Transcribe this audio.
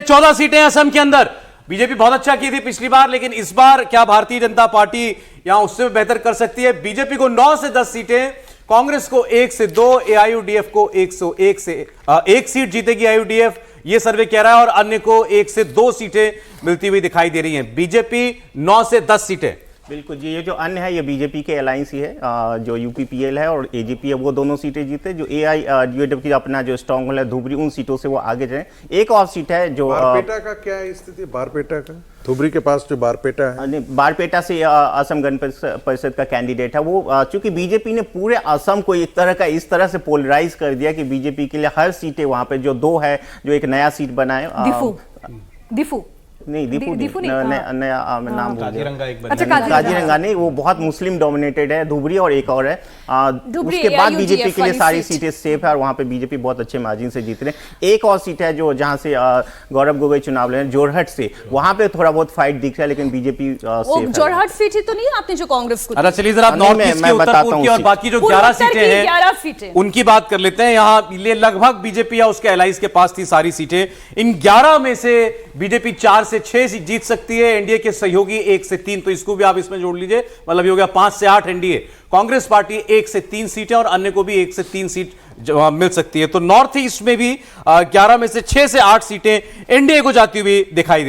14 सीटें असम के अंदर। बीजेपी बहुत अच्छा की थी पिछली बार, लेकिन इस बार क्या भारतीय जनता पार्टी यहां उससे बेहतर कर सकती है? बीजेपी को 9 से 10 सीटें, कांग्रेस को 1 से 2, एआईयूडीएफ को 101 से 1 सीट जीतेगी एआईयूडीएफ, ये सर्वे कह रहा है, और अन्य को 1 से 2 सीटें मिलती हुई दिखाई दे रही हैं। बीजेपी 9 से 10 सीटें। बिल्कुल जी, ये जो अन्य है ये बीजेपी के अलायंस ही है, जो यूपीपीएल है और एजीपी है, वो दोनों सीटें जीते। जो एआईयूडीएफ की अपना जो स्ट्रांग होल्ड है धुबरी, उन सीटों से वो आगे जाए। एक और सीट है जो बारपेटा का क्या स्थिति है? बारपेटा का धुबरी के पास जो बारपेटा है, बारपेटा से असम गण परिषद का कैंडिडेट है वो, चूंकि बीजेपी ने पूरे असम को एक तरह का इस तरह से पोलराइज कर दिया कि बीजेपी के लिए हर सीटें वहां पे जो 2 है, जो एक नया सीट बनाए दिफू नहीं, दीपू नया नाम काजीरंगा नहीं, वो बहुत मुस्लिम डोमिनेटेड है, धुबरी और एक और है। उसके बाद बीजेपी के लिए सारी सीटें सेफ है और वहां पे बीजेपी बहुत अच्छे मार्जिन से जीत रहे हैं। एक और सीट है जो जहां से गौरव गोगोई चुनाव लड़ रहे हैं, जोरहट से, वहां पे थोड़ा बहुत फाइट दिख रहा है, लेकिन बीजेपी जोरहट सीट ही तो नहीं आपने जो कांग्रेस को। अच्छा चलिए जरा नॉर्थ ईस्ट के, उत्तर पूर्व की और बाकी जो 11 सीटें हैं उनकी बात कर लेते हैं। यहाँ लगभग बीजेपी या उसके एलाइज के पास थी सारी सीटें। इन 11 में से बीजेपी 4 से 6 सीट जीत सकती है, एनडीए के सहयोगी 1 से 3, तो इसको भी आप इसमें जोड़ लीजिए, मतलब ये हो गया 5 से 8 एनडीए। कांग्रेस पार्टी 1 से 3 सीटें और अन्य को भी 1 से 3 सीट मिल सकती है। तो नॉर्थ ईस्ट में भी 11 में से 6 से 8 सीटें एनडीए को जाती हुई दिखाई दे